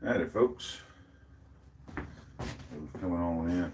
Howdy, folks. What's coming on in?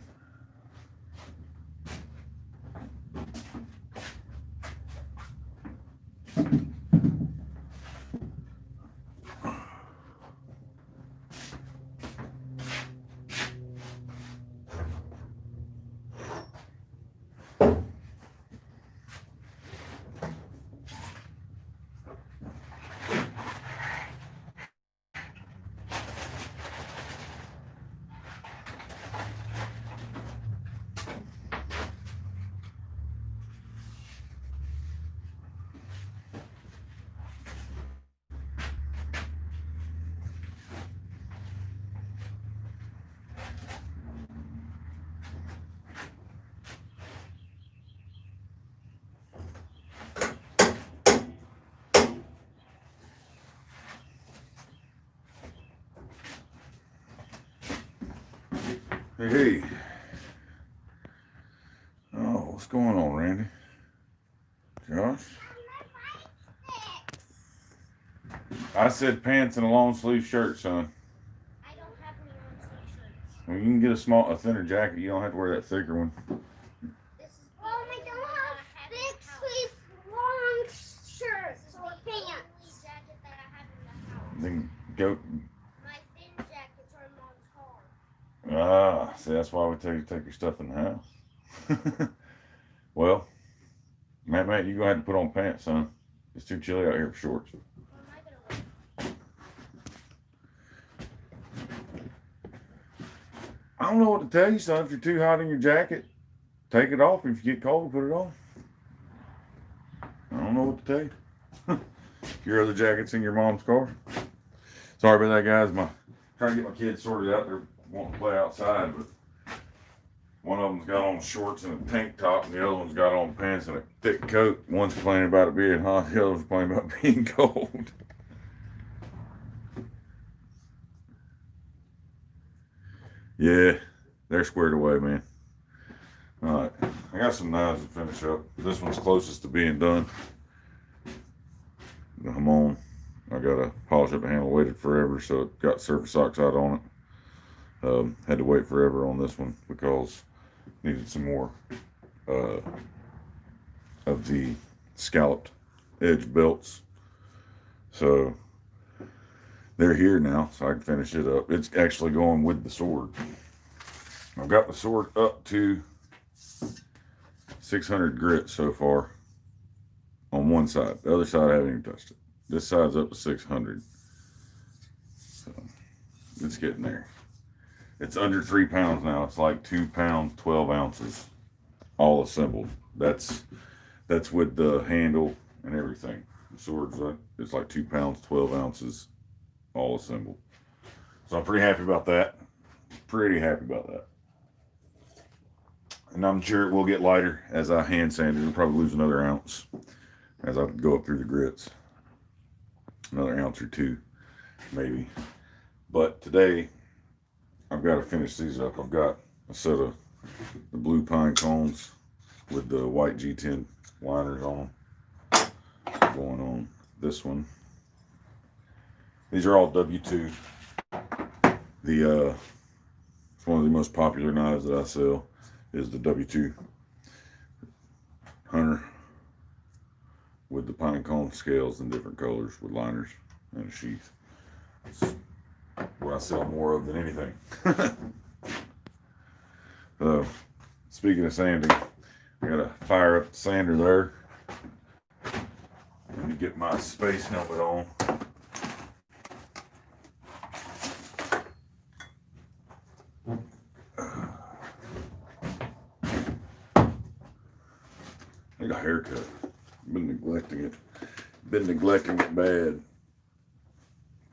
Hey. Oh, what's going on, Randy? Josh? I said pants and a long sleeve shirt, son. I don't have any long sleeve shirts. Well, you can get a thinner jacket. You don't have to wear that thicker one. This is I don't have big sleeve long shirts or pants. Jacket that I have in the house. Then go. My thin jackets are in Mom's car. See, that's why we tell you to take your stuff in the house. Well, Matt, you're going to have to put on pants, son. It's too chilly out here for shorts. What am I going to wear? I don't know what to tell you, son. If you're too hot in your jacket, take it off. If you get cold, put it on. I don't know what to tell you. Your other jacket's in your mom's car. Sorry about that, guys. Trying to get my kids sorted out. They're wanting to play outside, but one of them's got on shorts and a tank top, and the other one's got on pants and a thick coat. One's complaining about it being hot, the other's complaining about being cold. Yeah, they're squared away, man. All right, I got some knives to finish up. This one's closest to being done. I'm on. I gotta polish up the handle. Waited forever, so it got surface oxide on it. Had to wait forever on this one because needed some more of the scalloped edge belts. So they're here now, so I can finish it up. It's actually going with the sword. I've got the sword up to 600 grit so far on one side. The other side I haven't even touched it. This side's up to 600. So it's getting there. It's under 3 pounds now. It's like 2 pounds, 12 ounces, all assembled. That's with the handle and everything. The sword's it's like 2 pounds, 12 ounces, all assembled. So I'm pretty happy about that. Pretty happy about that. And I'm sure it will get lighter as I hand sand it. It'll probably lose another ounce as I go up through the grits. Another ounce or two, maybe. But today, I've got to finish these up. I've got a set of the blue pine cones with the white G10 liners on them. Going on this one. These are all W2. It's one of the most popular knives that I sell is the W2 Hunter with the pine cone scales in different colors with liners and a sheath. It's what I sell more of than anything. So, speaking of sanding, I gotta fire up the sander there. Let me get my space helmet on. I need a haircut. Been neglecting it. Been neglecting it bad.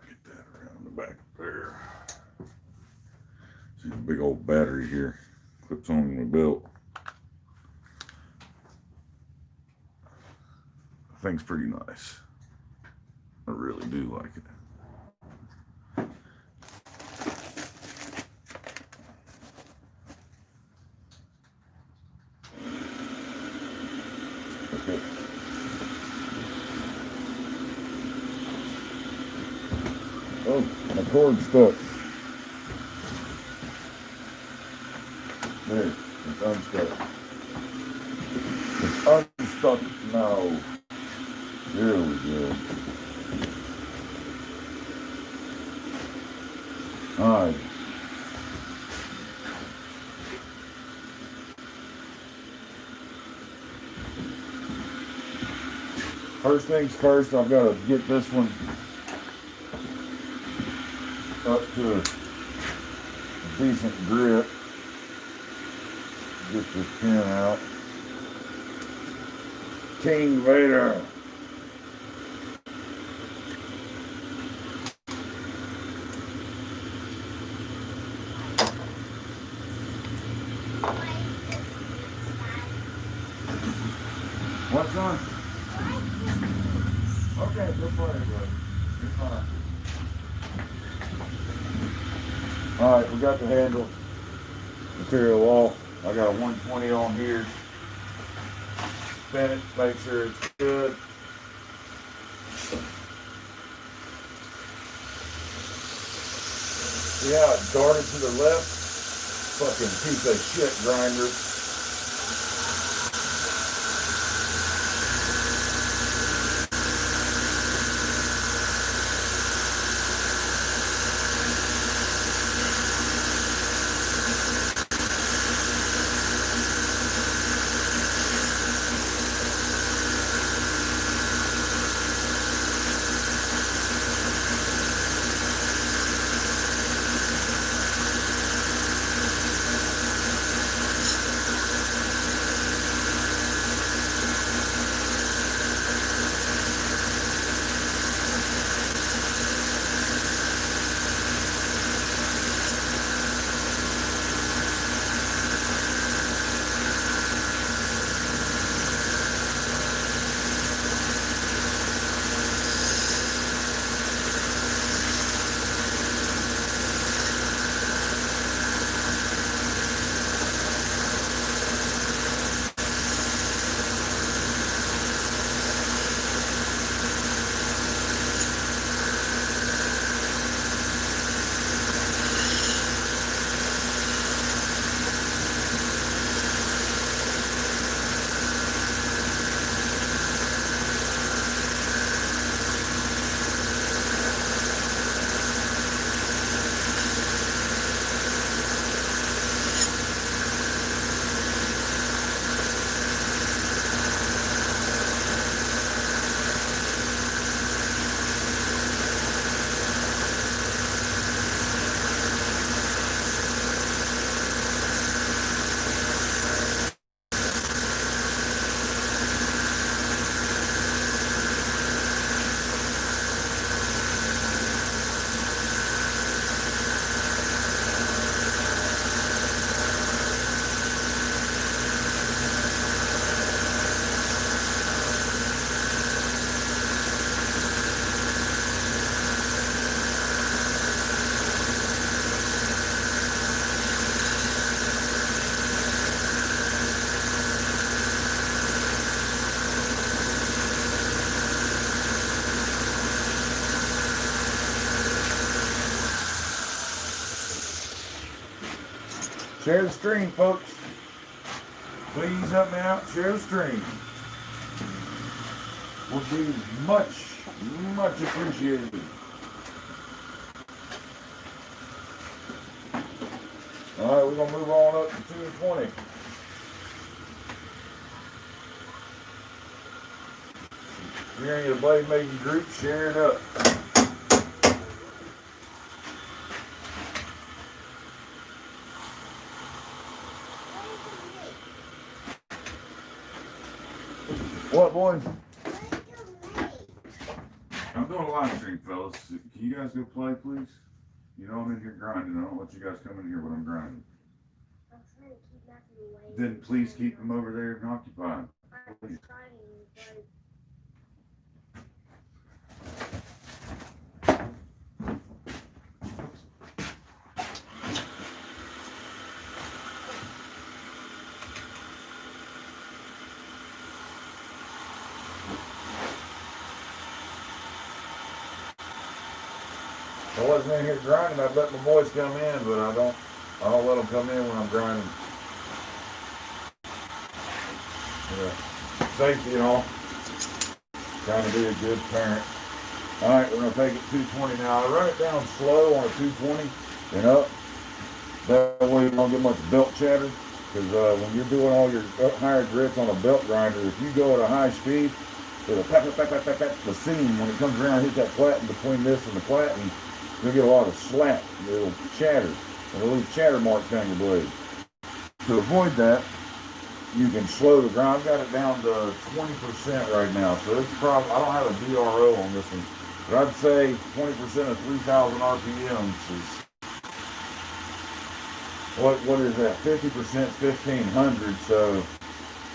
Get that around the back there. See the big old battery here. Clips on my belt. The thing's pretty nice. I really do like it. Okay. Oh, my cord's stuck. There, it's unstuck. It's unstuck now. There we go. Alright. First things first, I've got to get this one up to a decent grip. Get this pin out. King Vader. What's on? Okay, go for it, buddy. You're fine. Alright, we got the handle material off. I got a 120 on here. Spin it, make sure it's good. See how it darted to the left? Fucking piece of shit grinder. Share the stream, folks. Please help me out. Share the stream. Would be much, much appreciated. All right, we're gonna move on up to 220. If you're in a blade making group, share it up. What, boys? I'm doing a live stream, fellas. Can you guys go play, please? You know I'm in here grinding. I don't let you guys come in here when I'm grinding. I'm trying to keep nothing away. Then please keep them over there and occupied. Please. If I wasn't in here grinding, I'd let my boys come in, but I don't let them come in when I'm grinding. Safety and all. Trying to be a good parent. All right, we're gonna take it 220 now. I run it down slow on a 220 and up. That way you don't get much belt chatter. Because when you're doing all your higher grits on a belt grinder, if you go at a high speed, it'll pat, the seam, when it comes around, hit that platen between this and the platen, you'll get a lot of slap. It'll chatter. It'll leave chatter marks down your blade. To avoid that, you can slow the grind. I've got it down to 20% right now, so it's probably, I don't have a DRO on this one, but I'd say 20% of 3,000 RPMs is, what is that? 50%, 1,500, so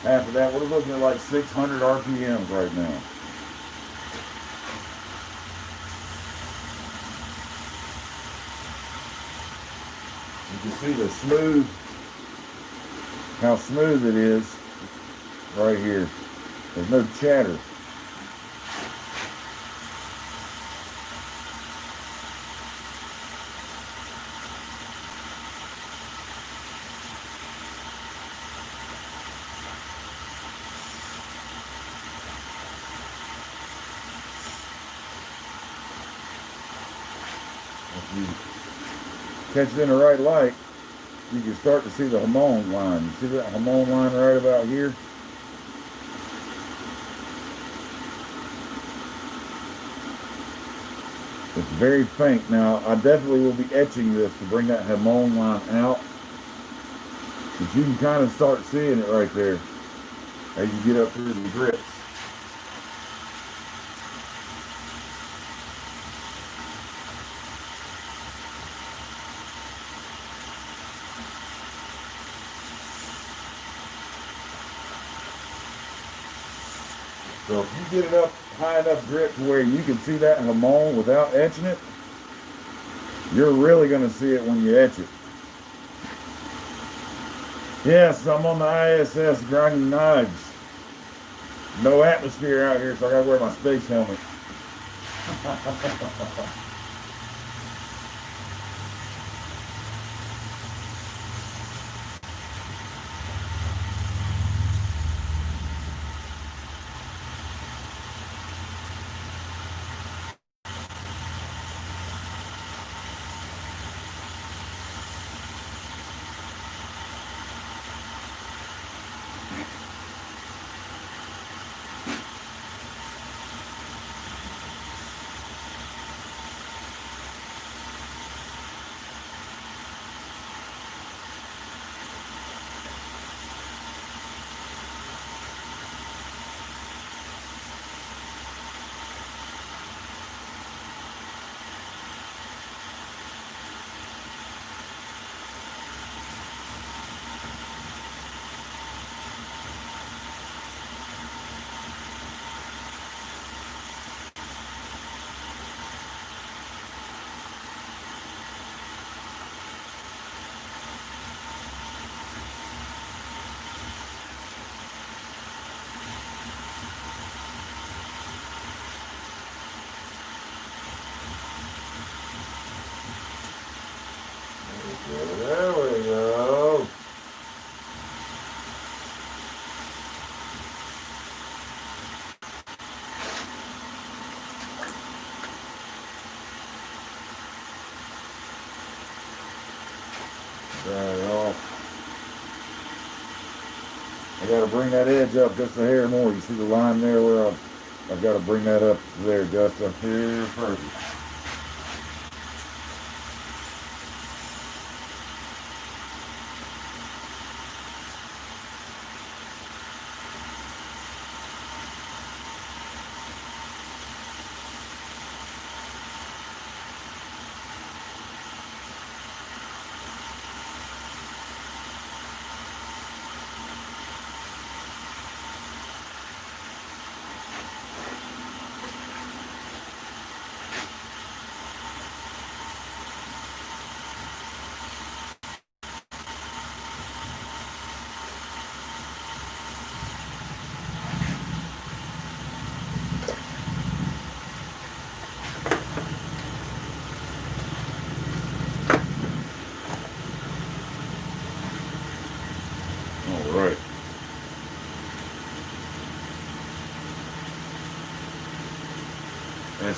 half of that, we're looking at like 600 RPMs right now. You can see the smooth, how smooth it is right here. There's no chatter. If you catch it in the right light, you can start to see the Hamon line. You see that Hamon line right about here? It's very faint. Now, I definitely will be etching this to bring that Hamon line out. But you can kind of start seeing it right there as you get up through the grits. So if you get it up high enough grit to where you can see that Hamon without etching it, you're really going to see it when you etch it. Yes, I'm on the ISS grinding knives. No atmosphere out here, so I got to wear my space helmet. There we go. There we go. I got to bring that edge up just a hair more. You see the line there where I've got to bring that up there, just up here. Perfect.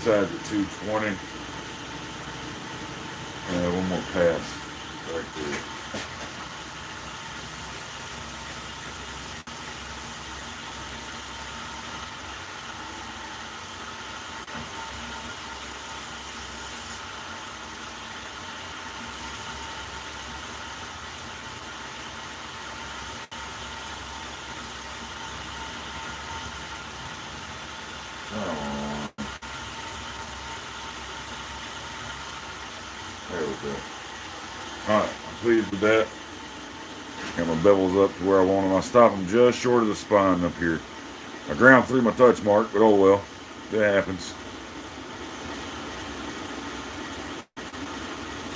side's at 220. One more pass right there. Oh, there we go. Alright, I'm pleased with that. Got my bevels up to where I want them. I stop them just short of the spine up here. I ground through my touch mark, but oh well. That happens.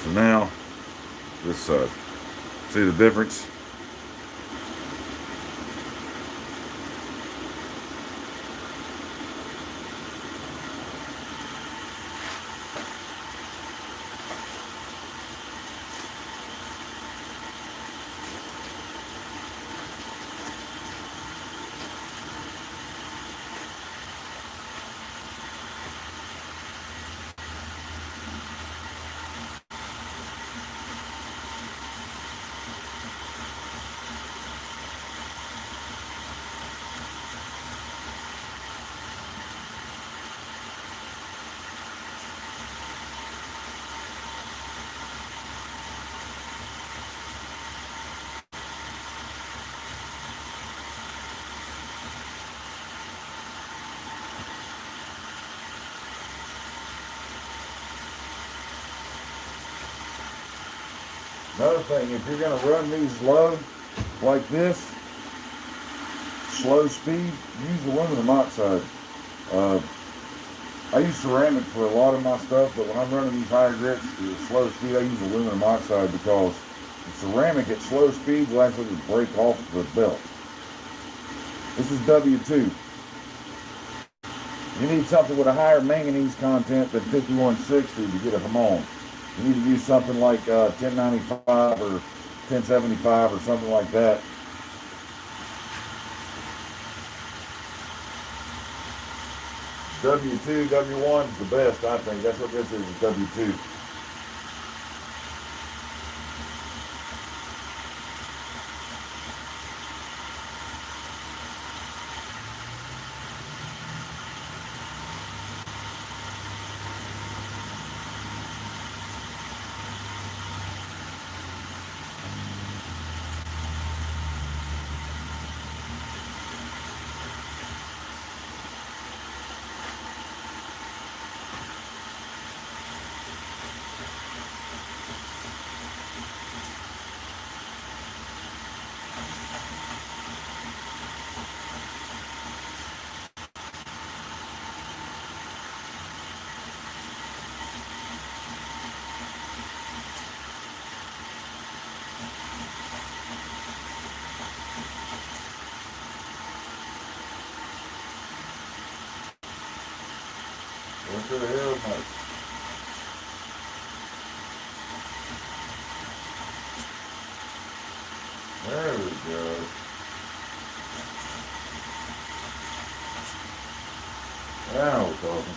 So now, this side. See the difference? Another thing, if you're going to run these low, like this, slow speed, use aluminum oxide. I use ceramic for a lot of my stuff, but when I'm running these higher grits, the slow speed, I use aluminum oxide because the ceramic at slow speed will actually just break off the belt. This is W2. You need something with a higher manganese content than 5160 to get them on. You need to use something like 1095 or 1075 or something like that. W2, W1 is the best, I think. That's what this is W2. What the hell, mate? There we go. Now we're talking.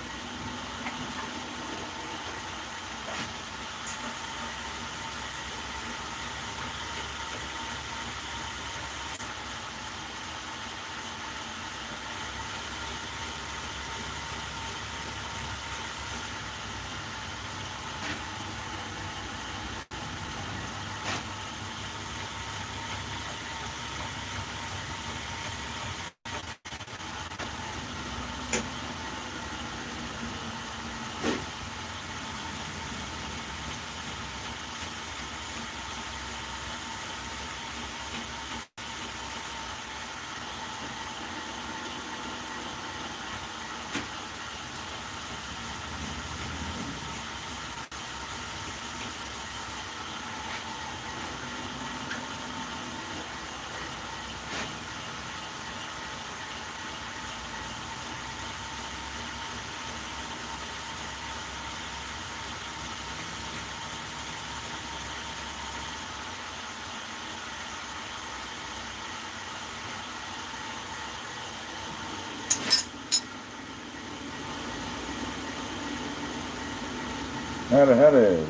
Howdy.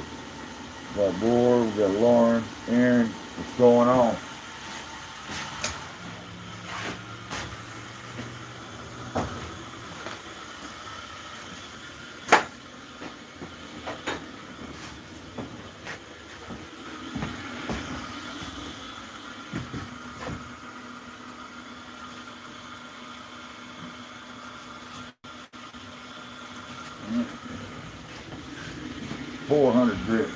We got Boar, we got Lauren, Aaron. What's going on? $400 grit.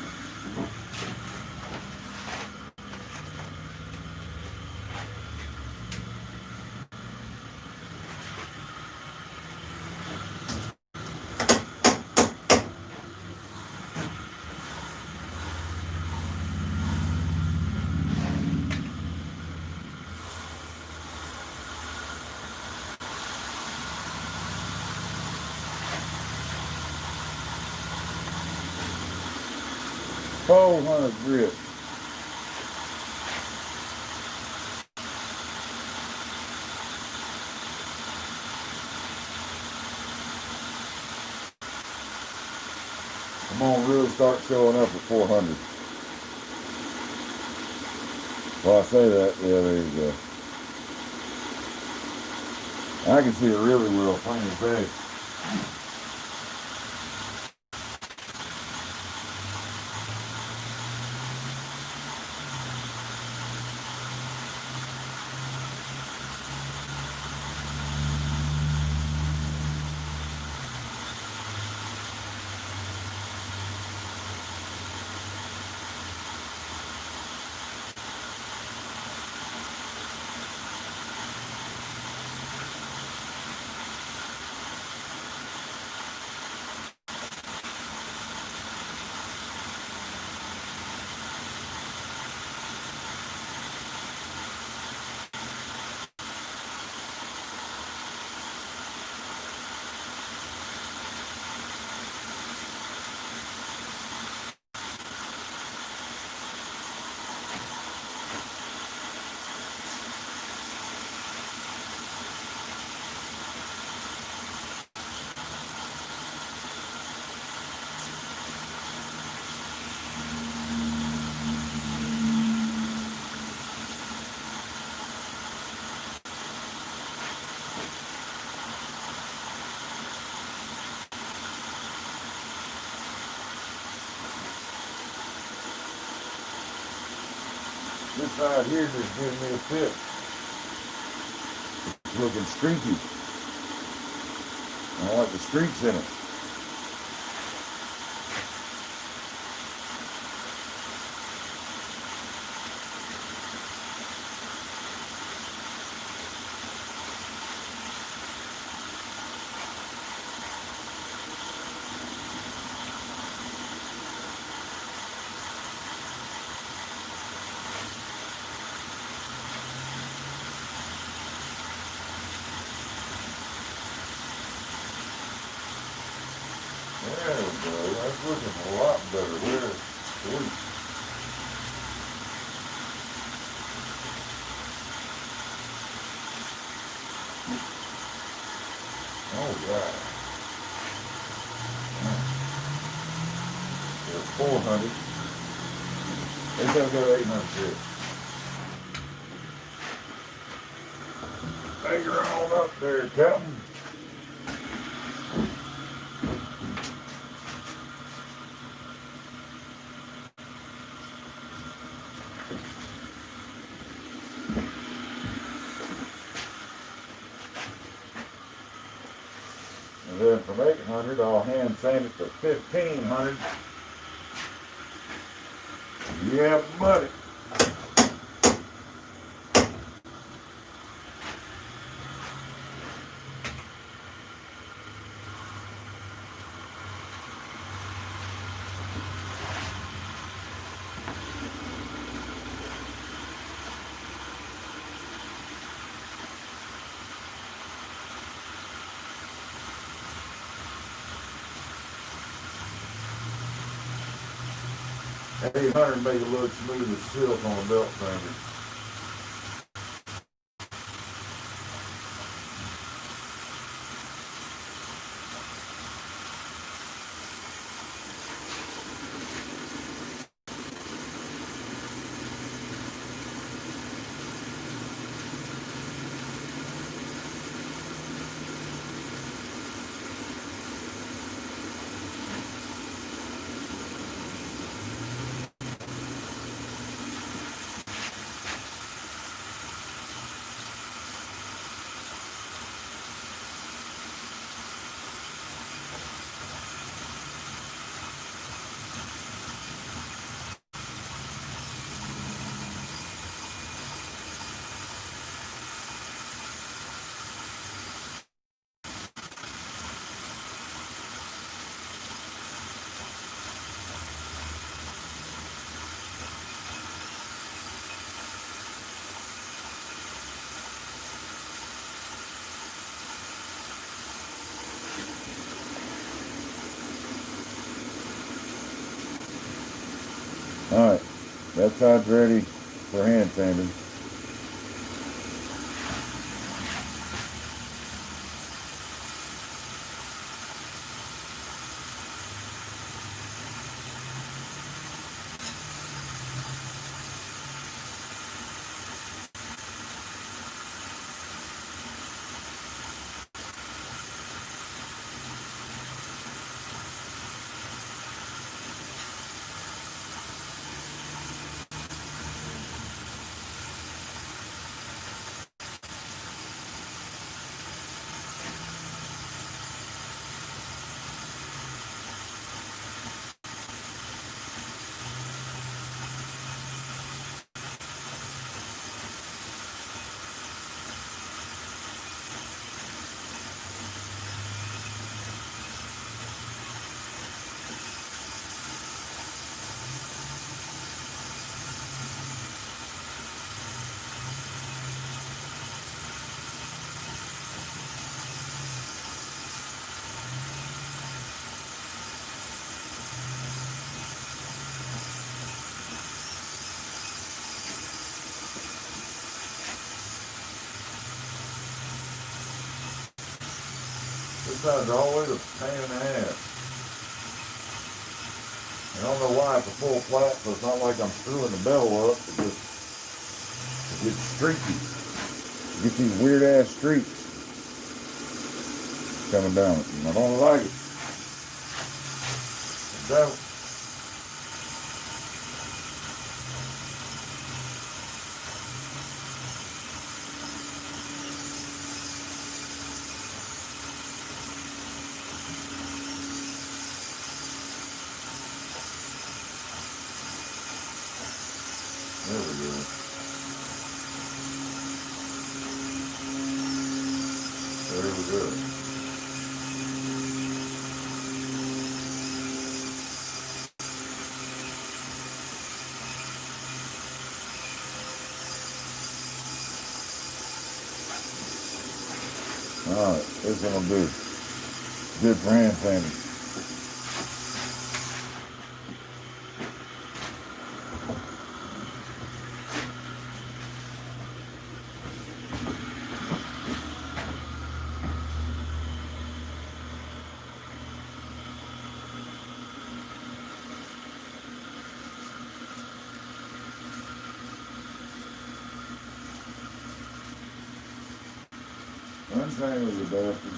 $400 grit. I'm gonna really start showing up at 400. Well, I say that, yeah, there you go. I can see it really well, plain as day. This side here just gives me a fit. It's looking streaky. I like the streaks in it. There we go. That's looking a lot better there. Sweet. All right. There's 400. They gotta go 800. Figure on up there, Captain. And then from 800, I'll hand sand it to 1500. Yeah, buddy. That 800 make it look smooth as silk on a belt sander. That side's ready for hand sanding. This side's always a pain in the ass. I don't know why it's a full flat, so it's not like I'm screwing the bevel up. It gets streaky. You get these weird ass streaks coming down it. And I don't like it. I don't. There we go. There we go. Alright, this is gonna do. Good for hand sanding. Untangle you bastard.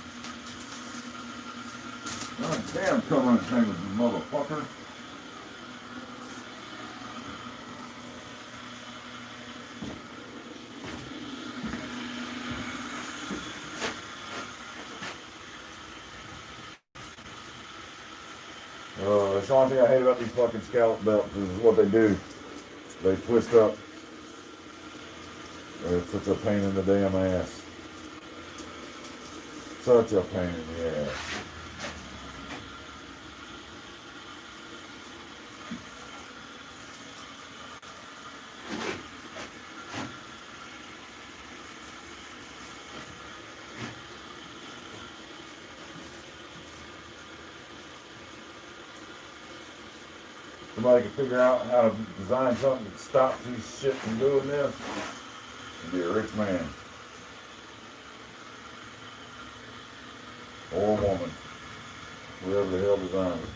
Oh, damn, come untangle you motherfucker. That's the only thing I hate about these fucking scallop belts is what they do. They twist up. It's such a pain in the damn ass. Such a pain in the ass. Somebody can figure out how to design something that stops these shit from doing this, and be a rich man. Or a woman. Whoever the hell designed it.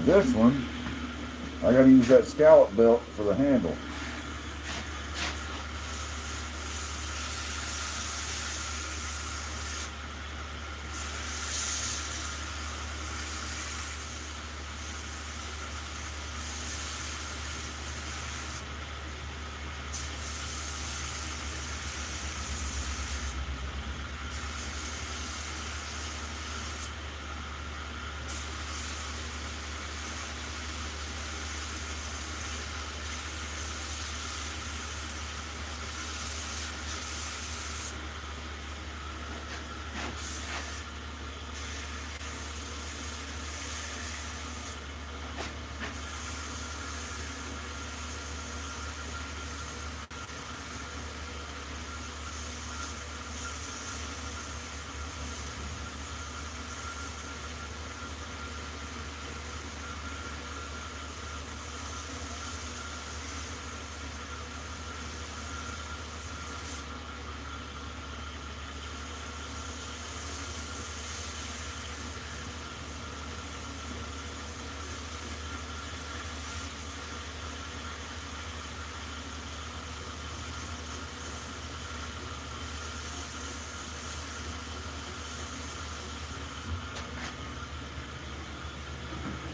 This one, I gotta use that scallop belt for the handle.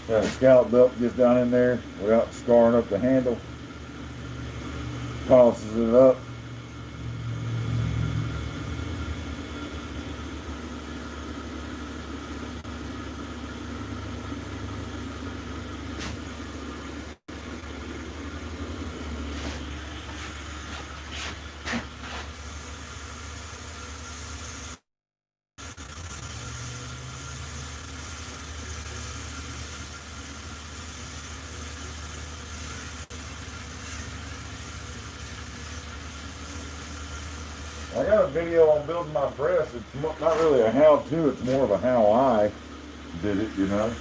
Got a scallop belt gets down in there without scarring up the handle. Polishes it up. I got a video on building my press. It's not really a how-to, it's more of a how I did it, you know.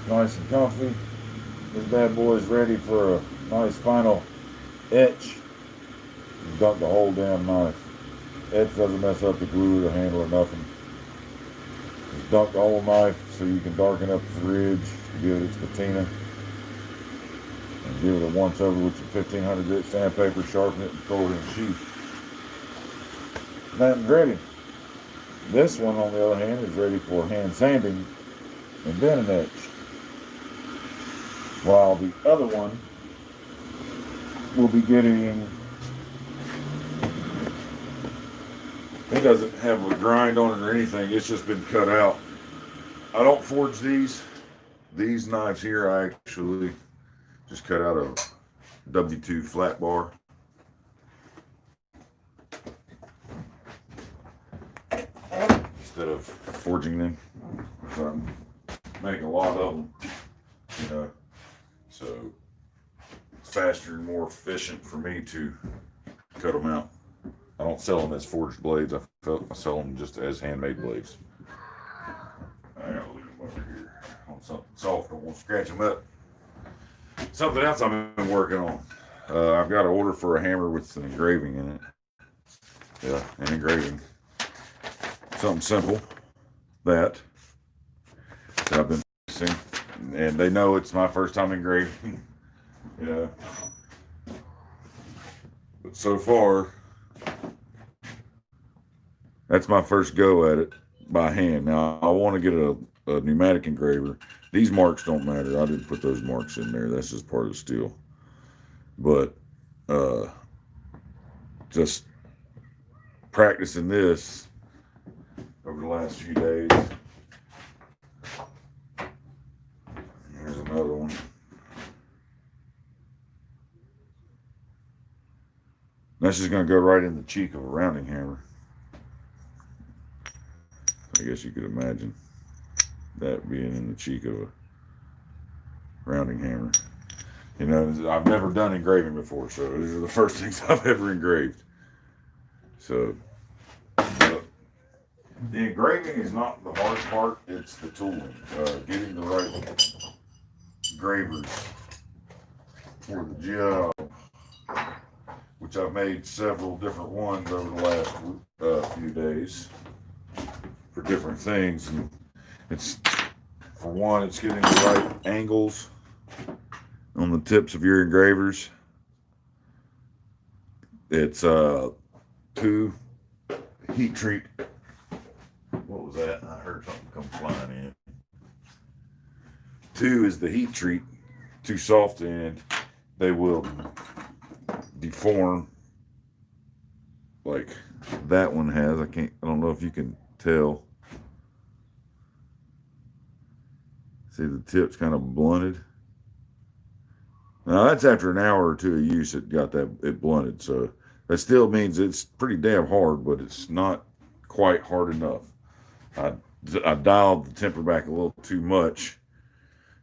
Nice and comfy. This bad boy is ready for a nice final etch. Dunk the whole damn knife. Etch doesn't mess up the glue or the handle or nothing. Just dunk the whole knife so you can darken up the ridge, give it its patina, and give it a once over with your 1500 grit sandpaper, sharpen it, and throw it in the sheath. That one's ready. This one, on the other hand, is ready for hand sanding and then an etch. While the other one will be getting, it doesn't have a grind on it or anything, it's just been cut out. I don't forge these knives here. I actually just cut out a W2 flat bar. instead of forging them. So I'm making a lot of them, you know, so it's faster and more efficient for me to cut them out. I don't sell them as forged blades. I sell them just as handmade blades. I gotta leave them over here on something soft. I won't scratch them up. Something else I've been working on. I've got an order for a hammer with an engraving in it. Yeah, an engraving. Something simple. That I've been fixing. And they know it's my first time engraving. You know. But so far, that's my first go at it by hand. Now, I want to get a pneumatic engraver. These marks don't matter. I didn't put those marks in there. That's just part of the steel. But just practicing this over the last few days. Here's another one. That's just going to go right in the cheek of a rounding hammer. I guess you could imagine that being in the cheek of a rounding hammer. You know, I've never done engraving before, so these are the first things I've ever engraved. So, the engraving is not the hard part, it's the tooling. Getting the right engravers for the job, which I've made several different ones over the last few days for different things. And it's, for one, it's getting the right angles on the tips of your engravers. It's 2 heat treat. What was that? I heard something come flying in. 2 is the heat treat, too soft, and they will deform like that one has. I don't know if you can tell. See, the tip's kind of blunted. Now that's after an hour or 2 of use it got it blunted, so that still means it's pretty damn hard, but it's not quite hard enough. I dialed the temper back a little too much,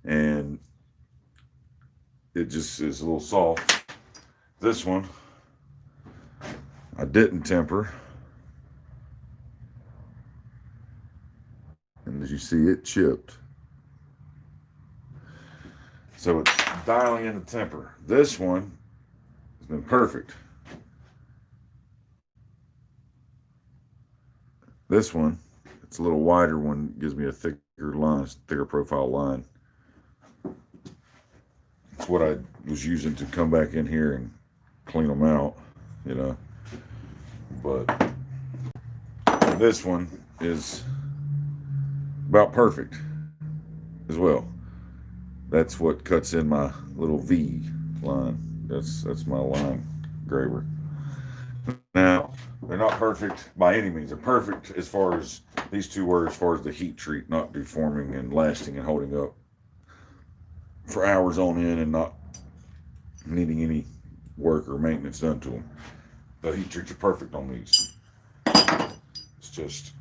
and it just is a little soft. This one, I didn't temper, and as you see, it chipped. So it's dialing in the temper. This one has been perfect. This one, it's a little wider one, gives me a thicker line, thicker profile line. It's what I was using to come back in here and clean them out, you know. But this one is about perfect as well. That's what cuts in my little V line. That's my line engraver. Now, they're not perfect by any means. They're perfect as far as these 2 were, as far as the heat treat, not deforming and lasting and holding up for hours on end and not needing any work or maintenance done to them. The heat treats are perfect on these. It's just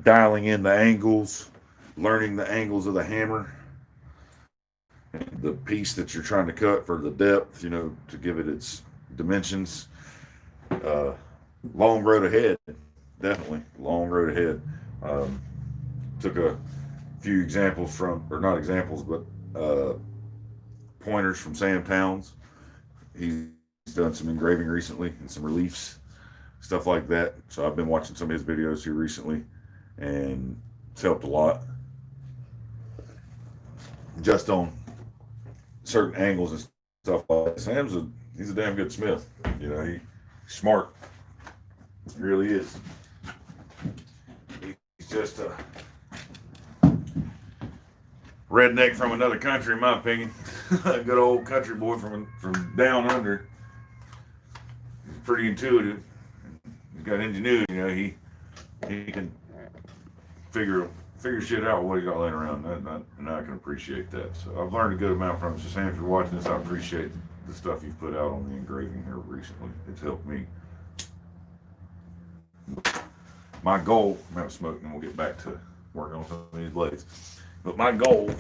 dialing in the angles, learning the angles of the hammer, and the piece that you're trying to cut for the depth, you know, to give it its dimensions. Long road ahead, definitely long road ahead. Took a few examples from, or not examples, but pointers from Sam Towns. He's done some engraving recently and some reliefs, stuff like that. So I've been watching some of his videos here recently, and it's helped a lot. Just on certain angles and stuff like that. He's a damn good smith. You know, he's smart. He really is. He's just a redneck from another country, in my opinion. A good old country boy from down under. He's pretty intuitive. He's got ingenuity. You know, he can figure shit out what he got laying around, and I can appreciate that. So I've learned a good amount from him. So Sam, if you're watching this, I appreciate the stuff you've put out on the engraving here recently. It's helped me. my goal, I'm going to smoke and we'll get back to working on some of these blades. But my goal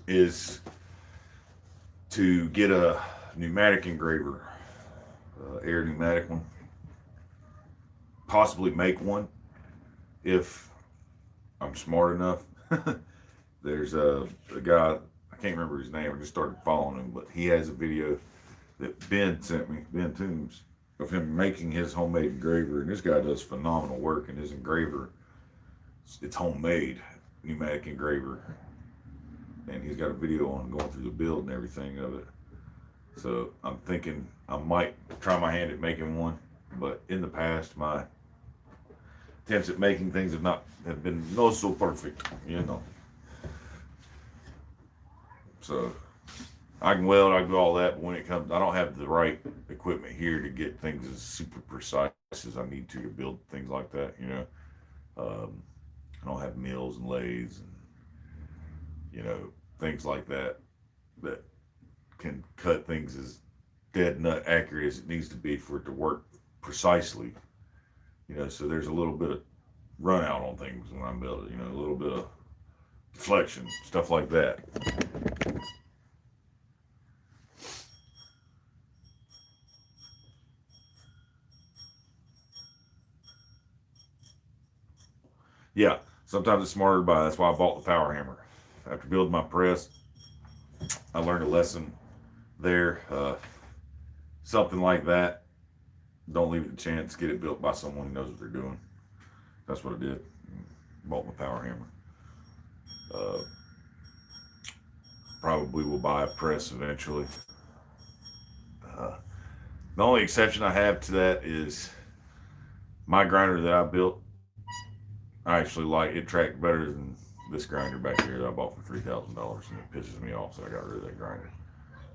is to get a pneumatic engraver, air pneumatic one. Possibly make one if I'm smart enough. There's a guy, I can't remember his name, I just started following him, but he has a video that Ben sent me, Ben Toombs, of him making his homemade engraver, and this guy does phenomenal work, and his engraver, it's homemade, pneumatic engraver, and he's got a video on going through the build and everything of it. So I'm thinking I might try my hand at making one, but in the past my attempts at making things have been not so perfect, you know. So I can weld, I can do all that, but when it comes, I don't have the right equipment here to get things as super precise as I need to build things like that, you know. I don't have mills and lathes and, you know, things like that that can cut things as dead nut accurate as it needs to be for it to work precisely. You know, so there's a little bit of run out on things when I'm building, you know, a little bit of deflection, stuff like that. Yeah, sometimes it's smarter to buy. That's why I bought the power hammer. After building my press, I learned a lesson there. Something like that, don't leave it to chance. Get it built by someone who knows what they're doing. That's what I did. Bought my power hammer. Probably will buy a press eventually. The only exception I have to that is my grinder that I built. I actually like it, tracked better than this grinder back here that I bought for $3,000, and it pisses me off, so I got rid of that grinder.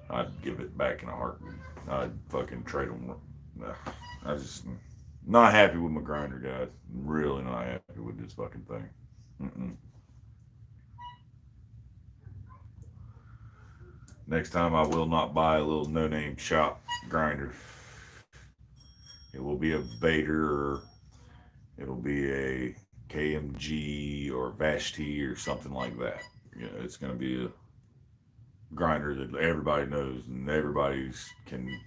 I'd give it back in a heartbeat. I'd fucking trade them. I just not happy with my grinder, guys. I'm really not happy with this fucking thing. Mm-mm. Next time I will not buy a little no-name shop grinder. It will be a Vader, or it'll be a KMG or Vashti or something like that. You know, it's going to be a grinder that everybody knows and everybody can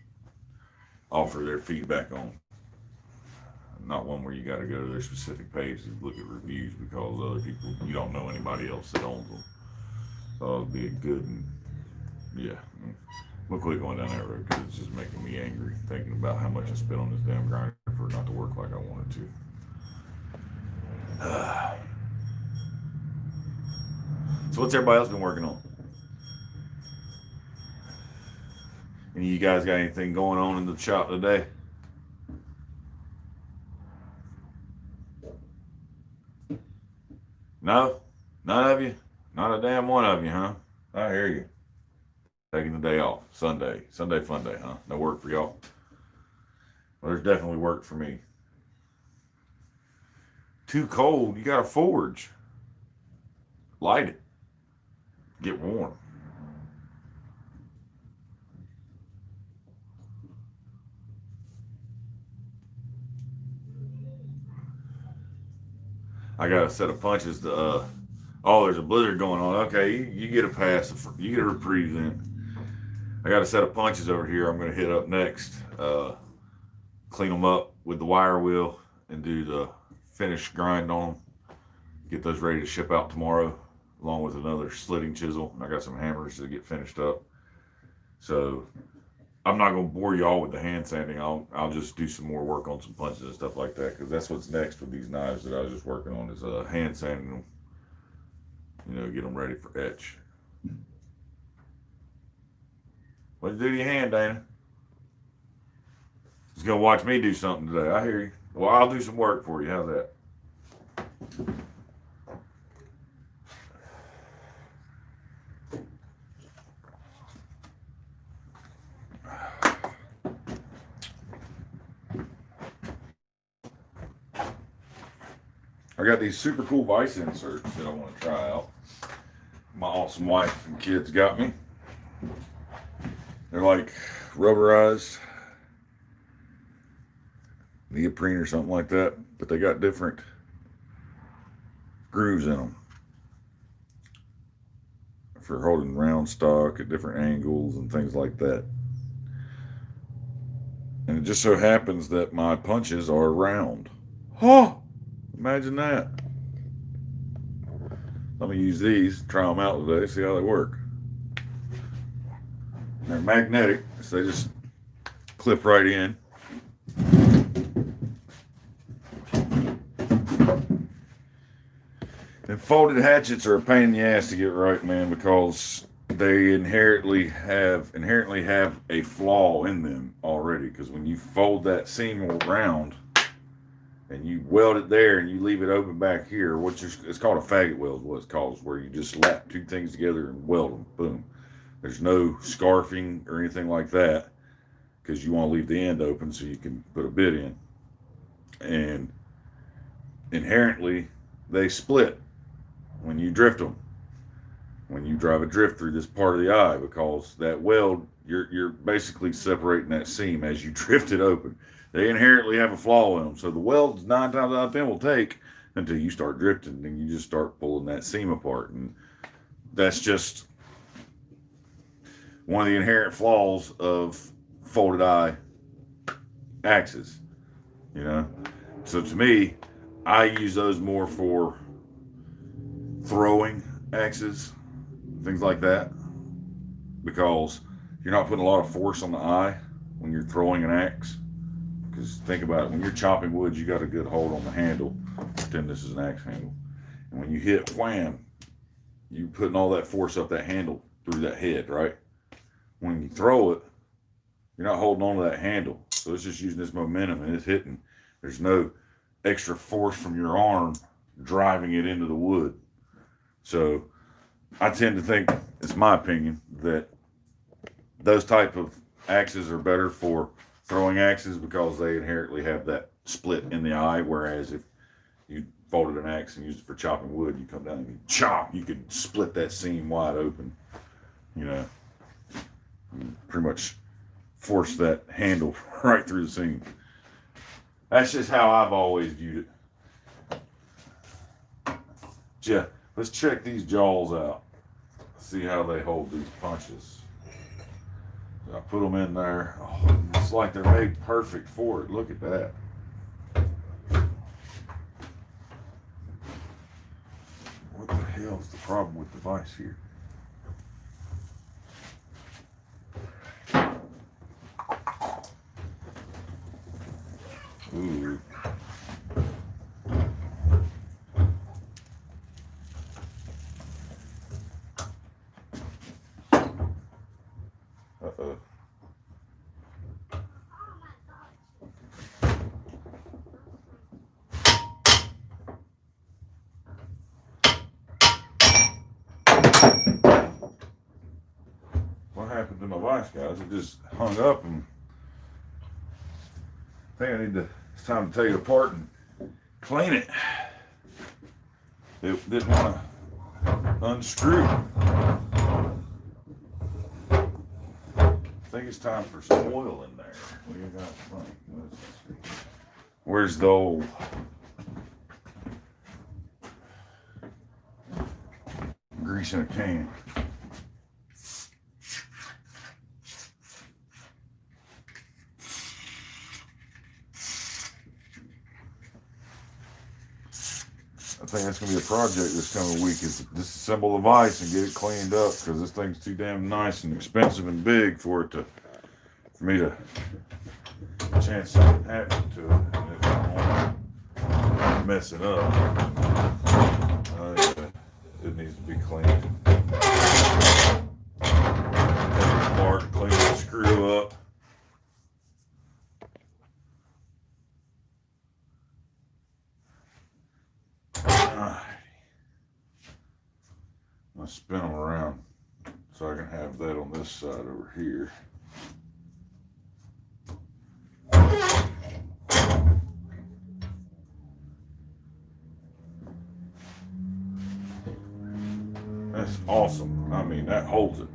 offer their feedback on. Not one where you got to go to their specific page and look at reviews because other people, you don't know anybody else that owns them. So it'll be a good, yeah. We'll quit going down that road because it's just making me angry thinking about how much I spent on this damn grinder for it not to work like I wanted to. So what's everybody else been working on? Any of you guys got anything going on in the shop today? No? None of you? Not a damn one of you, huh? I hear you. Taking the day off. Sunday fun day, huh? No work for y'all? Well, there's definitely work for me. Too cold, you got a forge. Light it. Get warm. I got a set of punches to, oh, there's a blizzard going on. Okay, you get a pass. You get a reprieve then. I got a set of punches over here I'm going to hit up next. Clean them up with the wire wheel and do the finish grind on them. Get those ready to ship out tomorrow, along with another slitting chisel. I got some hammers to get finished up. So I'm not going to bore y'all with the hand sanding. I'll just do some more work on some punches and stuff like that, because that's what's next with these knives that I was just working on is hand sanding them. You know, get them ready for etch. What'd you do to your hand, Dana? Just gonna watch me do something today. I hear you. Well, I'll do some work for you. How's that? I got these super cool vice inserts that I want to try out. My awesome wife and kids got me. They're like rubberized neoprene or something like that, but they got different grooves in them for holding round stock at different angles and things like that. And it just so happens that my punches are round. Oh, imagine that. Let me use these, try them out today, see how they work. They're magnetic, so they just clip right in. And folded hatchets are a pain in the ass to get right, man, because they inherently have a flaw in them already. Because when you fold that seam around and you weld it there and you leave it open back here, it's called a faggot weld, is what it's called, where you just lap two things together and weld them. Boom. There's no scarfing or anything like that because you want to leave the end open so you can put a bit in. And inherently, they split when you drift them, when you drive a drift through this part of the eye, because that weld, you're basically separating that seam as you drift it open. They inherently have a flaw in them, so the welds 9 times out of 10 will take until you start drifting, and you just start pulling that seam apart. And that's just one of the inherent flaws of folded eye axes, you know. So to me, I use those more for throwing axes, things like that, because you're not putting a lot of force on the eye when you're throwing an axe. Because think about it, when you're chopping wood, you got a good hold on the handle. Pretend this is an axe handle. And when you hit wham, you're putting all that force up that handle through that head, right? When you throw it, you're not holding on to that handle. So it's just using this momentum and it's hitting. There's no extra force from your arm driving it into the wood. So I tend to think, it's my opinion, that those type of axes are better for throwing axes because they inherently have that split in the eye, whereas if you folded an axe and used it for chopping wood, you come down and you chop, you could split that seam wide open, you know, and pretty much force that handle right through the seam. That's just how I've always viewed it. Yeah, let's check these jaws out. See how they hold these punches. I put them in there. Oh, it's like they're made perfect for it. Look at that. What the hell is the problem with the vise here? Ooh. Uh-oh. What happened to my vise, guys? It just hung up, and I think it's time to take it apart and clean it. It didn't want to unscrew. I think it's time for some oil in there. What do you got funny? Where's the old grease in a can? I think that's going to be a project this coming week, is disassemble the vise and get it cleaned up, because this thing's too damn nice and expensive and big for me to chance something happening to it, and it won't mess it up. It needs to be cleaned. Take it apart, clean the screw up. I'll spin them around so I can have that on this side over here. That's awesome. I mean, that holds it.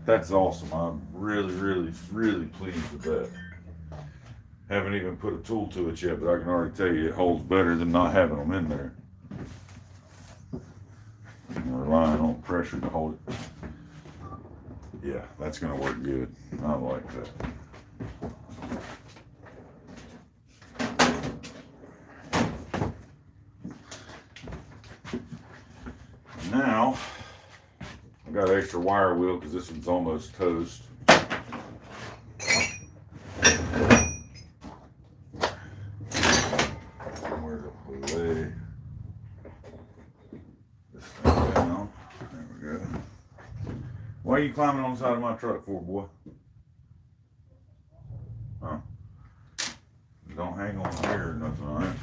That's awesome. I'm really, really, really pleased with that. Haven't even put a tool to it yet, but I can already tell you it holds better than not having them in there. I'm relying on pressure to hold it. Yeah, that's gonna work good. I like that. Now, I got an extra wire wheel because this one's almost toast. Where's the fillet? This thing down. There we go. Why are you climbing on the side of my truck for, boy? Huh? Don't hang on here or nothing, all right?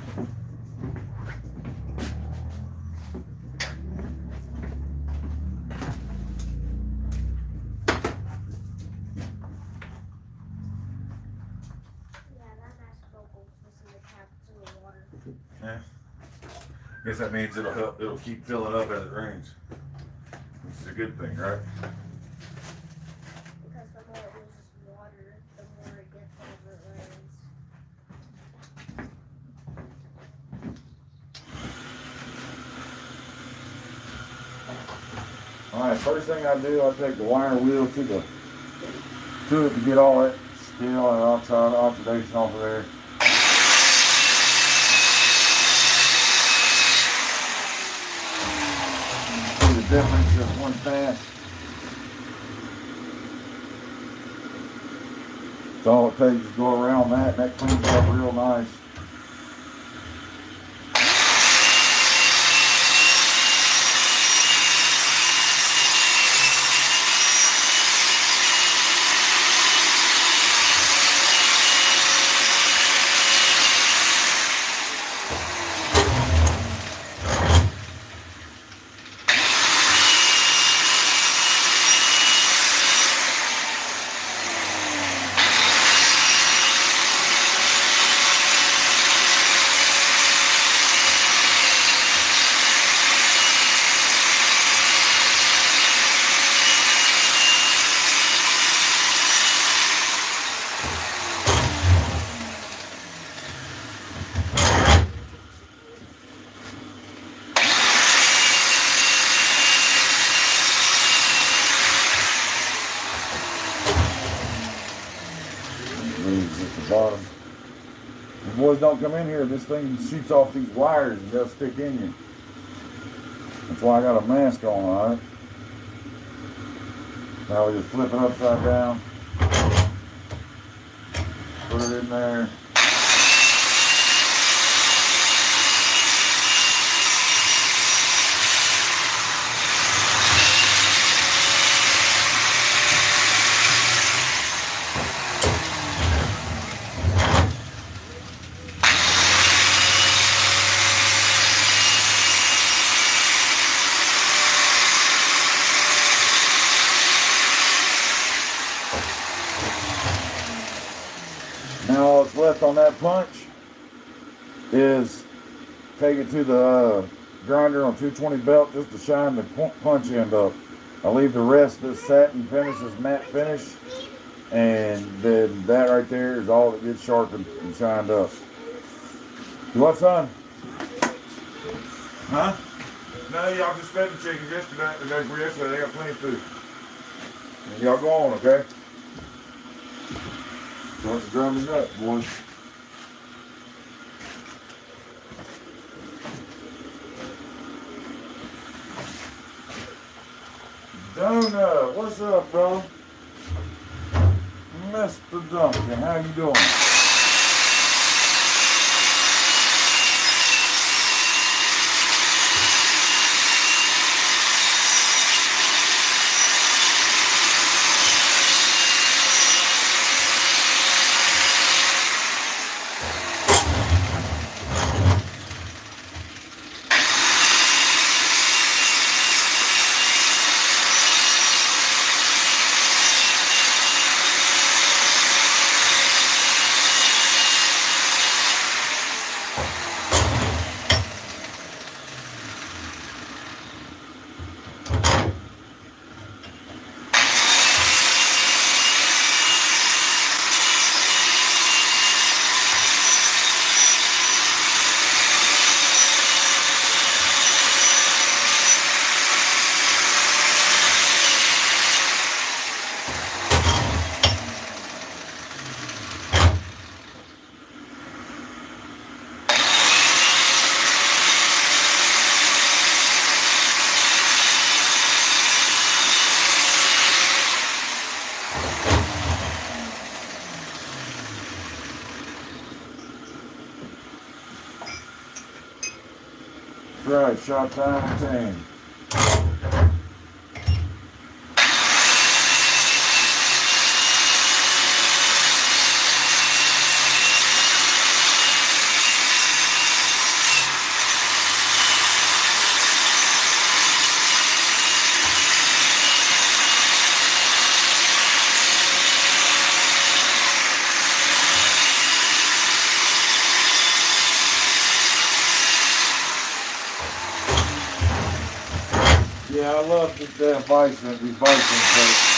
Yeah. Guess that means it'll help. It'll keep filling up as it rains. This is a good thing, right? Because the more it loses water, the more it gets whenever it rains. All right. First thing I do, I take the wire wheel to it to get all that steel and oxidation off of there. See the difference just one pass. That's all it takes is go around that, and that cleans it up real nice. At the bottom. The boys don't come in here, this thing shoots off these wires and they'll stick in you. That's why I got a mask on, alright? Now we just flip it upside down. Put it in there. Now all that's left on that punch is take it to the grinder on 220 belt just to shine the punch end up. I'll leave the rest of this satin finish, this matte finish, and then that right there is all that gets sharpened and shined up. You what, son? Huh? No, y'all just fed the chickens yesterday. The day before yesterday, they got plenty of food. And y'all go on, okay? Start drumming up, boys. Donut, what's up, bro? Mr. Duncan, how you doing? right, shot time 10. Yeah, I love these damn bison, these bison shirts.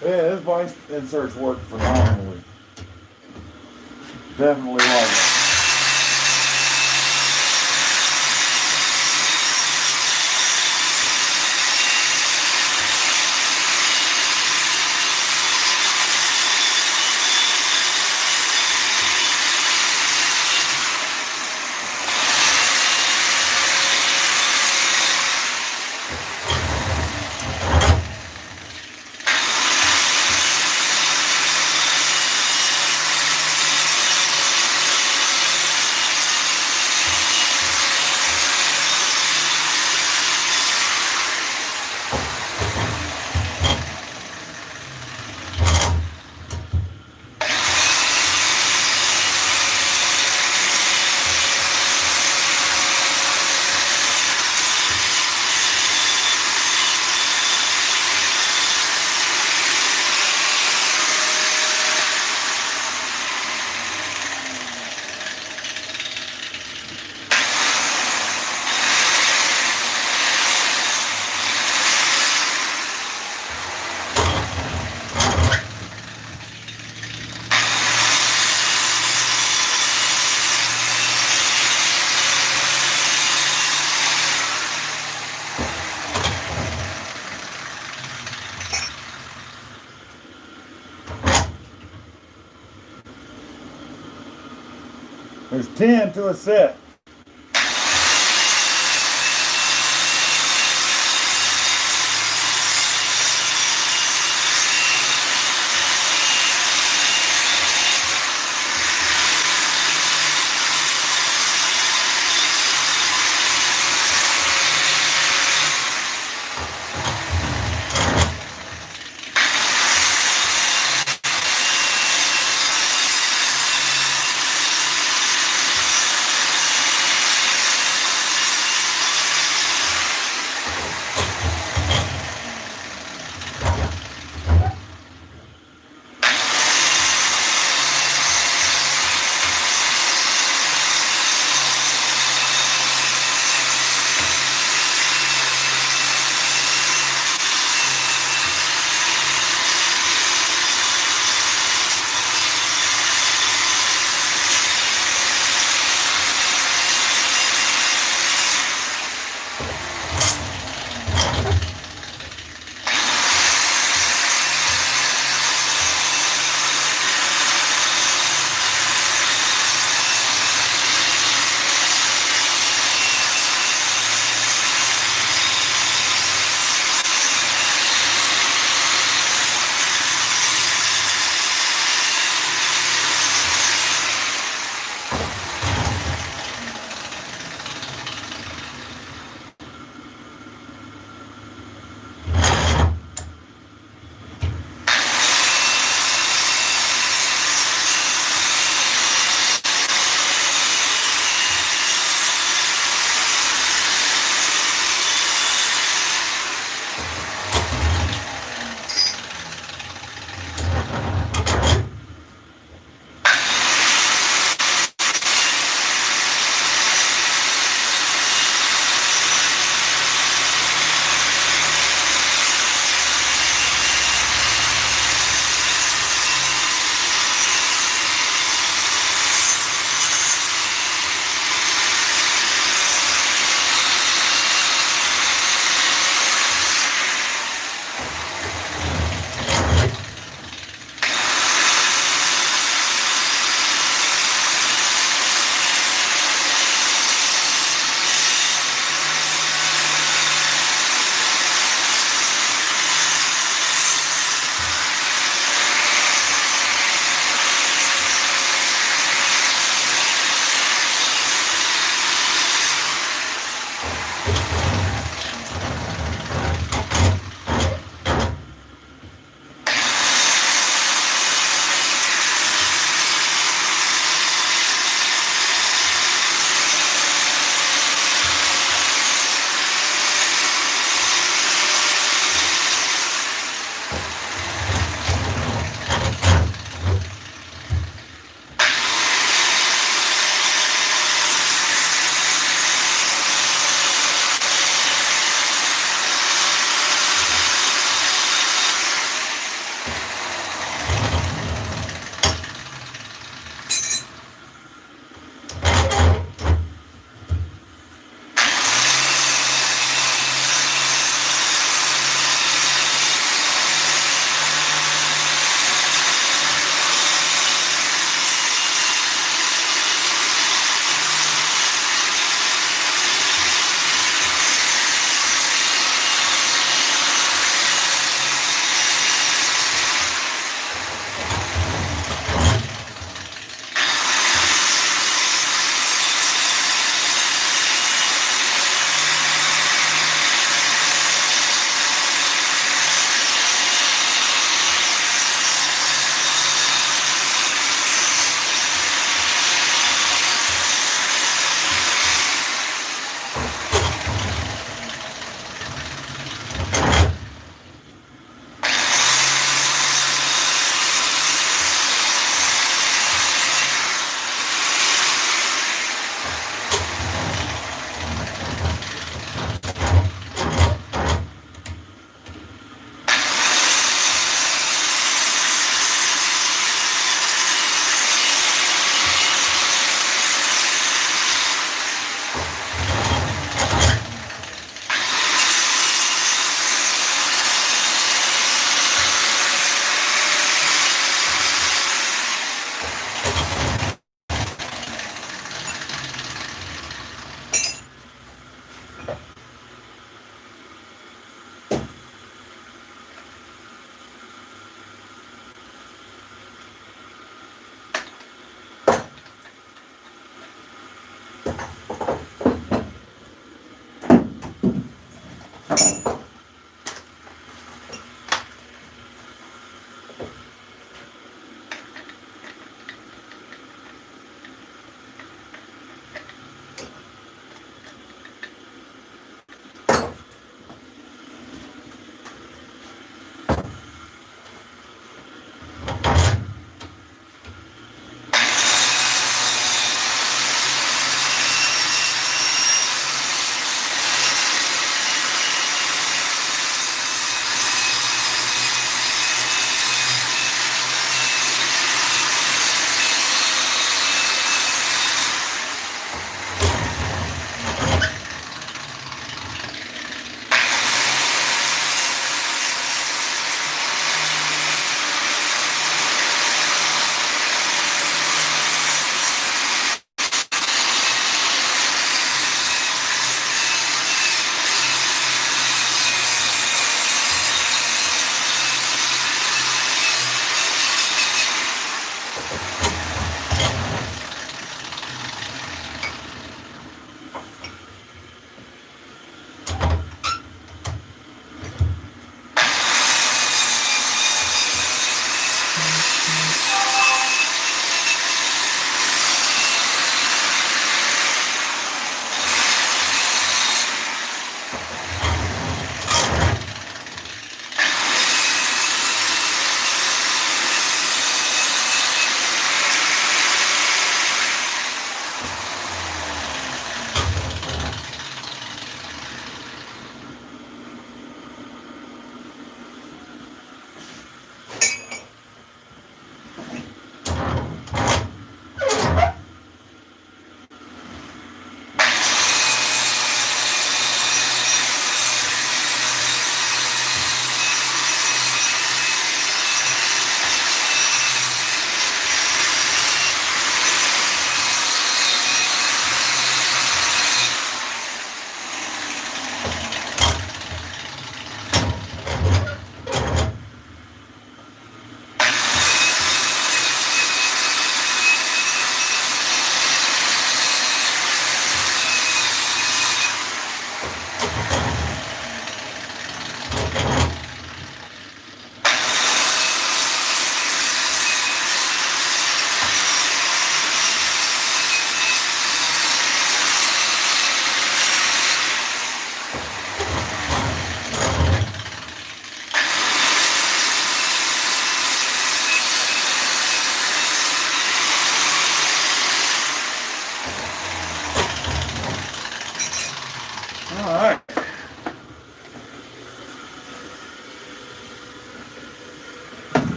Yeah, this vice inserts work phenomenally. Definitely like it. There's 10 to a set.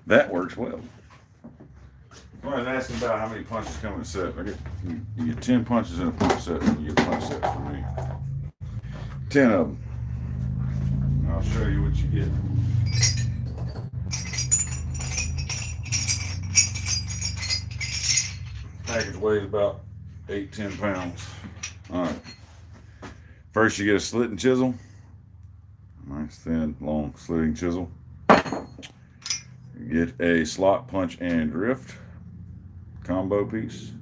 That works well. I was asking about how many punches come in a set. You get 10 punches in a punch set, and you get a punch set from me. 10 of them. And I'll show you what you get. Package weighs about 8-10 pounds. Alright. First you get a slit and chisel. Nice thin, long slitting chisel. You get a slot punch and drift combo piece.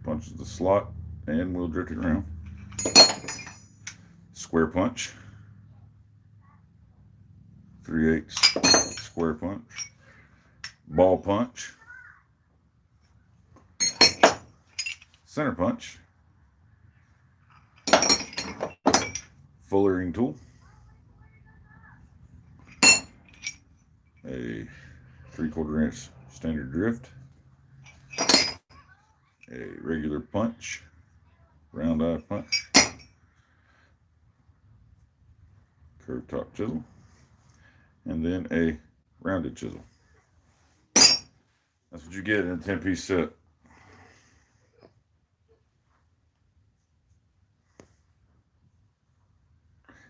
Punches the slot and we'll drift it around. Square punch. 3/8 square punch. Ball punch. Center punch. Fullering tool. A 3/4 inch standard drift. A regular punch. Round eye punch. Curved top chisel. And then a rounded chisel. That's what you get in a 10-piece set.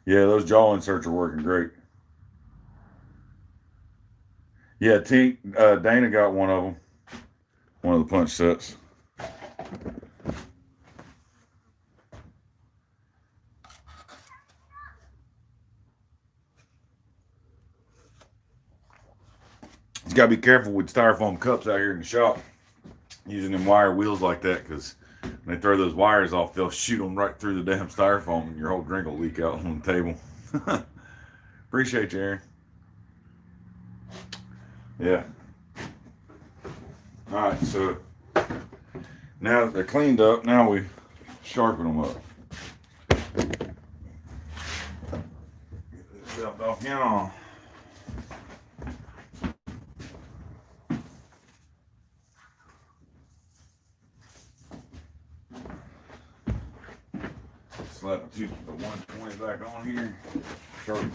Yeah, those jaw inserts are working great. Yeah, Dana got one of them. One of the punch sets. You gotta be careful with styrofoam cups out here in the shop. Using them wire wheels like that, because when they throw those wires off, they'll shoot them right through the damn styrofoam and your whole drink will leak out on the table. Appreciate you, Aaron. Yeah. Alright, so now that they're cleaned up, now we sharpen them up. Get this belt off now. Slap the 120 back on here. Sharpen.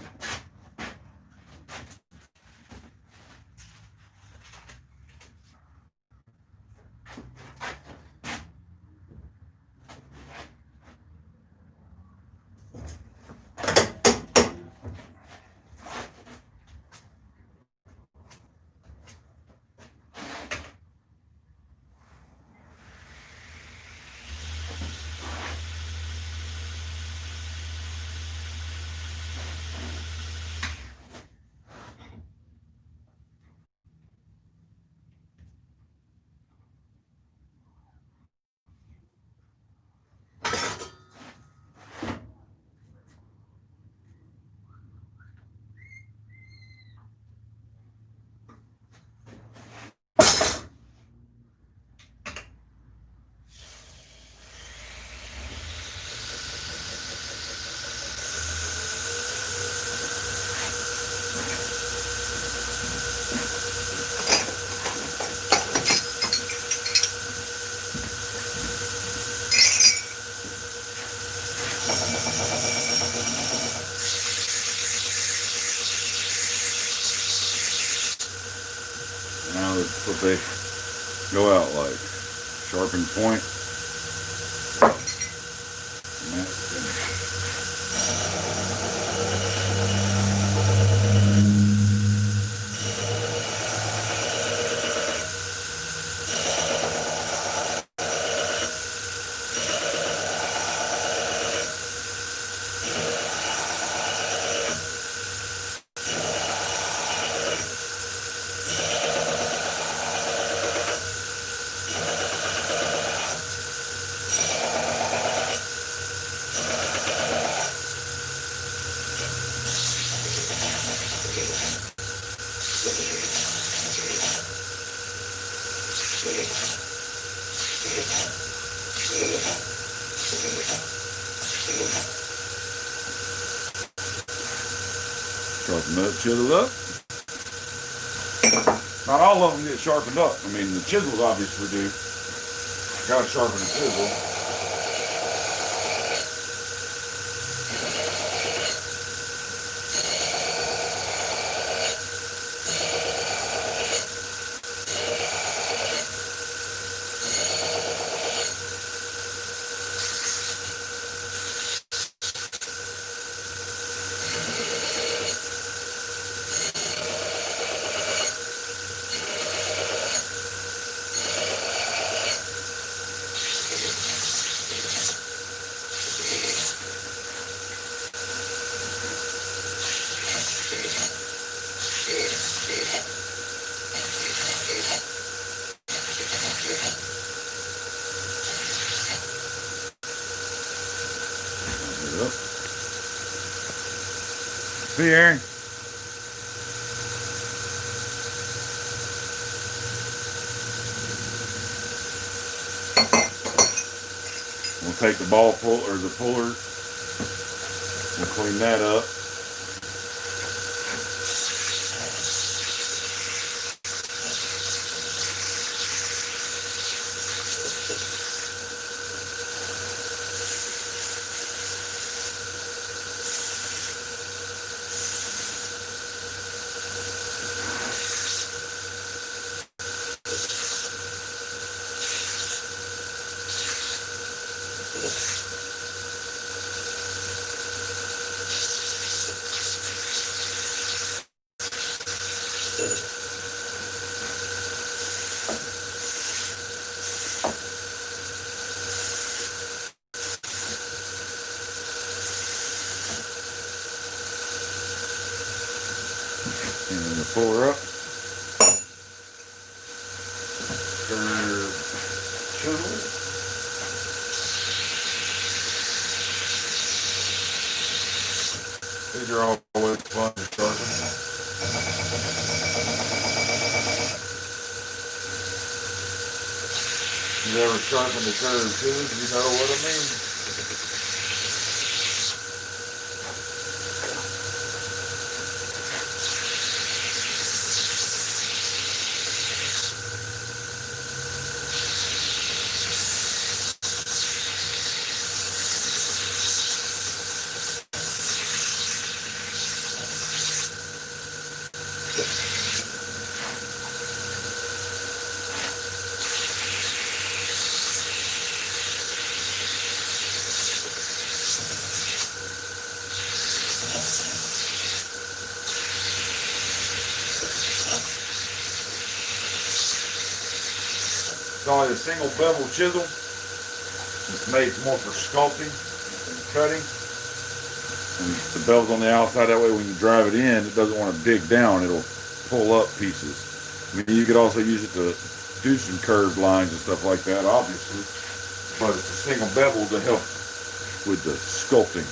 Now that's what they go out like. Sharpened point. And that's finished. Sharpen up, chisel up. Not all of them get sharpened up. I mean, the chisels obviously do. Gotta sharpen the chisel. See, Aaron? We'll take the ball pull or the puller. We'll clean that up. And then the puller up. Chisel. These are always fun to sharpen. You ever sharpened the curved tube? You know what I mean. It's only a single bevel chisel. It's made more for sculpting and cutting. And the bevel's on the outside, that way when you drive it in, it doesn't want to dig down, it'll pull up pieces. I mean, you could also use it to do some curved lines and stuff like that, obviously. But it's a single bevel to help with the sculpting.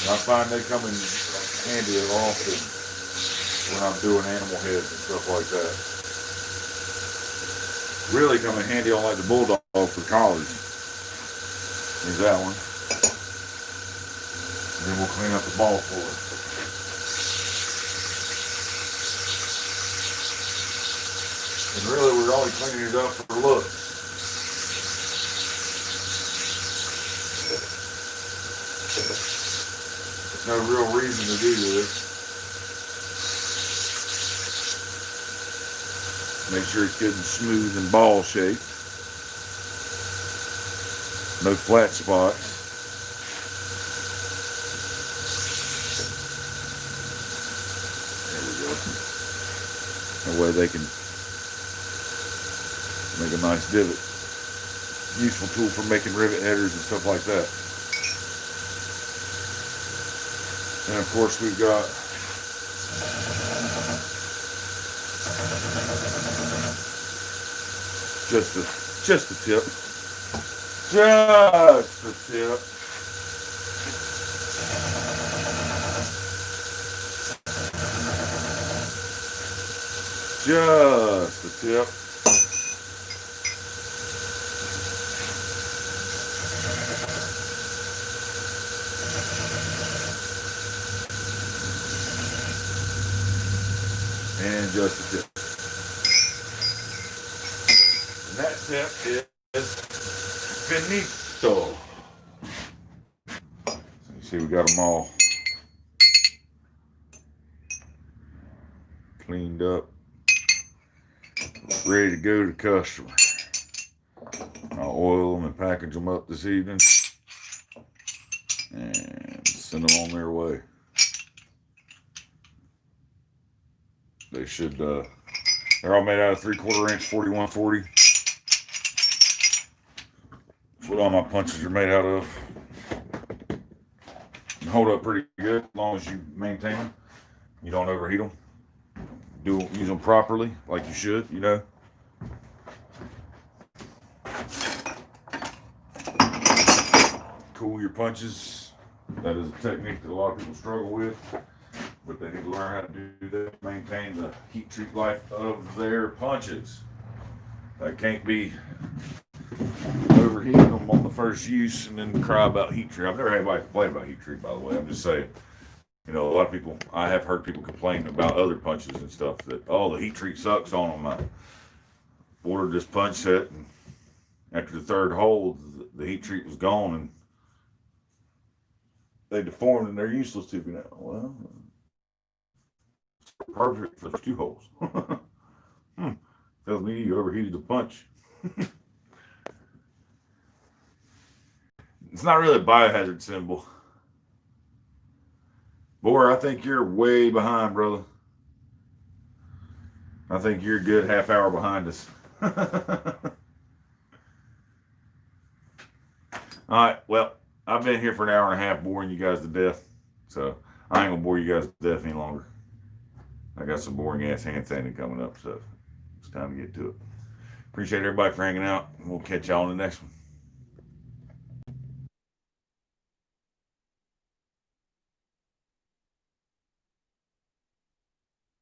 I find they come in handy often when I'm doing animal heads and stuff like that. Really come in handy on like the bulldog for collars. There's that one. And then we'll clean up the ball puller. And really we're only cleaning it up for looks. No real reason to do this. Make sure it's good and smooth and ball shaped. No flat spots. There we go. That way they can make a nice divot. Useful tool for making rivet headers and stuff like that. And of course we've got just the tip. Just the tip. Just the tip. And just the tip. And that tip is finito. So you see we got them all cleaned up, ready to go to the customer. I'll oil them and package them up this evening and send them on their way. They should, they're all made out of 3/4 inch 4140. That's what all my punches are made out of. And hold up pretty good as long as you maintain them. You don't overheat them. Use them properly, like you should, you know. cool your punches. That is a technique that a lot of people struggle with, but they need to learn how to do that, maintain the heat treat life of their punches. That can't be overheating them on the first use and then cry about heat treat. I've never had anybody complain about heat treat, by the way. I'm just saying, you know, a lot of people, I have heard people complain about other punches and stuff that, oh, the heat treat sucks on them. I ordered this punch set, and after the third hole, the heat treat was gone, and they deformed and they're useless to me now. Well, it's perfect for the 2 holes. Tells me you overheated the punch. It's not really a biohazard symbol. Boy, I think you're way behind, brother. I think you're a good half hour behind us. All right, well, I've been here for an hour and a half boring you guys to death, so I ain't gonna bore you guys to death any longer. I got some boring ass hand sanding coming up, so it's time to get to it. Appreciate everybody for hanging out, and we'll catch y'all on the next one.